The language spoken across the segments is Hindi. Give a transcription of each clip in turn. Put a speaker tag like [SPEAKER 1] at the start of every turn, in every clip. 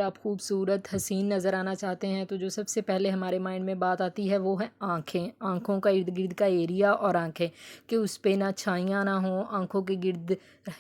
[SPEAKER 1] आप खूबसूरत हसीन नज़र आना चाहते हैं तो जो सबसे पहले हमारे माइंड में बात आती है वो है आँखें। आँखों का इर्द गिर्द का एरिया और आँखें कि उस पे ना छाइयाँ ना हों, आँखों के गिर्द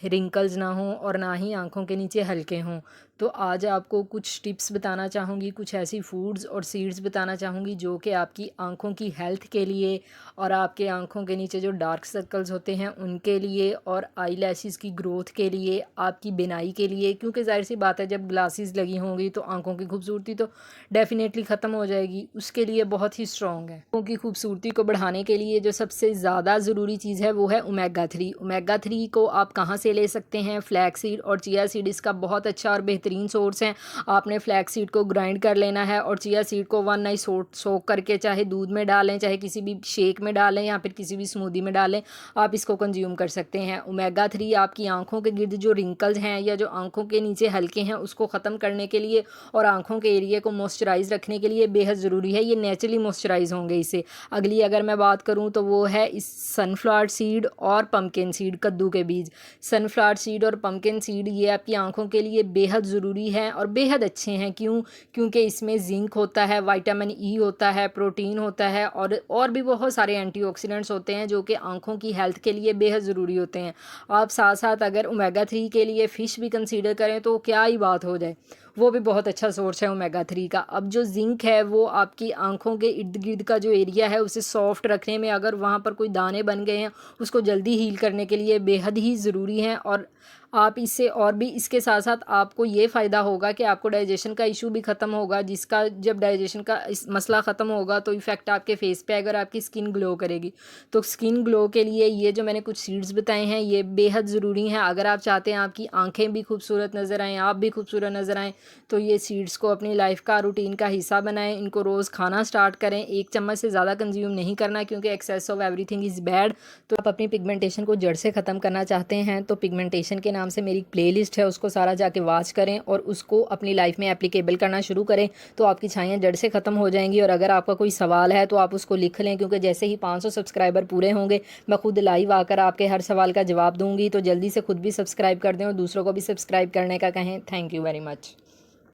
[SPEAKER 1] रिंकल्स ना हों और ना ही आँखों के नीचे हल्के हों। तो आज आपको कुछ टिप्स बताना चाहूँगी, कुछ ऐसी फूड्स और सीड्स बताना चाहूँगी जो कि आपकी आँखों की हेल्थ के लिए और आपके आँखों के नीचे जो डार्क सर्कल्स होते हैं उनके लिए और आई लैशेज़ की ग्रोथ के लिए, आपकी बिनाई के लिए, क्योंकि ज़ाहिर सी बात है जब ग्लासेस लगी होंगी तो आँखों की खूबसूरती तो डेफिनेटली ख़त्म हो जाएगी। उसके लिए बहुत ही स्ट्रॉन्ग है। आँखों की खूबसूरती को बढ़ाने के लिए जो सबसे ज़्यादा ज़रूरी चीज़ है वो है ओमेगा 3। ओमेगा 3 को आप कहाँ से ले सकते हैं? फ्लैक्स सीड और चिया सीड इसका बहुत अच्छा और बेहतरीन सोर्स है। आपने फ्लैक्स सीड को ग्राइंड कर लेना है और चिया सीड को 1 नाइट सोक करके चाहे दूध में डालें, चाहे किसी भी शेक में डालें या फिर किसी भी स्मूदी में डालें, आप इसको कंज्यूम कर सकते हैं। ओमेगा 3 आपकी आंखों के गिर्द जो रिंकल्स हैं या जो आंखों के नीचे हल्के हैं उसको ख़त्म करने के लिए और आंखों के एरिया को मॉइस्चराइज रखने के लिए बेहद ज़रूरी है। ये नेचुरली मॉइस्चराइज होंगे इससे। अगली अगर मैं बात करूँ तो वो है इस सनफ्लावर सीड और पम्पकिन सीड, कद्दू के बीज। सनफ्लावर सीड और पम्पकिन सीड ये आपकी आंखों के लिए बेहद ज़रूरी है और बेहद अच्छे हैं। क्यों? क्योंकि इसमें जिंक होता है, विटामिन ई होता है, प्रोटीन होता है और भी बहुत सारे एंटीऑक्सीडेंट्स होते हैं जो कि आंखों की हेल्थ के लिए बेहद ज़रूरी होते हैं। आप साथ साथ अगर ओमेगा 3 के लिए फ़िश भी कंसीडर करें तो क्या ही बात हो जाए, वो भी बहुत अच्छा सोर्स है ओमेगा 3 का। अब जो जिंक है वो आपकी आंखों के इर्द गिर्द का जो एरिया है उसे सॉफ्ट रखने में, अगर वहाँ पर कोई दाने बन गए हैं उसको जल्दी हील करने के लिए बेहद ही ज़रूरी है। और आप इससे और भी इसके साथ साथ आपको ये फ़ायदा होगा कि आपको डाइजेशन का इशू भी ख़त्म होगा, जिसका जब डाइजेशन का इस मसला ख़त्म होगा तो इफ़ेक्ट आपके फेस पे आएगा और आपकी स्किन ग्लो करेगी। तो स्किन ग्लो के लिए ये जो मैंने कुछ सीड्स बताए हैं ये बेहद ज़रूरी हैं। अगर आप चाहते हैं आपकी आंखें भी खूबसूरत नज़र आएँ, आप भी खूबसूरत नज़र आएँ, तो ये सीड्स को अपनी लाइफ का रूटीन का हिस्सा बनाएं। इनको रोज़ खाना स्टार्ट करें। 1 चम्मच से ज़्यादा कंज्यूम नहीं करना क्योंकि excess of everything is bad. तो आप अपनी पिगमेंटेशन को जड़ से ख़त्म करना चाहते हैं तो पिगमेंटेशन के नाम से मेरी प्लेलिस्ट है, उसको सारा जाके वॉच करें और उसको अपनी लाइफ में एप्लीकेबल करना शुरू करें तो आपकी छाइयाँ जड़ से ख़त्म हो जाएंगी। और अगर आपका कोई सवाल है तो आप उसको लिख लें, क्योंकि जैसे ही 500 सब्सक्राइबर पूरे होंगे मैं खुद लाइव आकर आपके हर सवाल का जवाब दूंगी। तो जल्दी से खुद भी सब्सक्राइब कर दें और दूसरों को भी सब्सक्राइब करने का कहें। Thank you very much.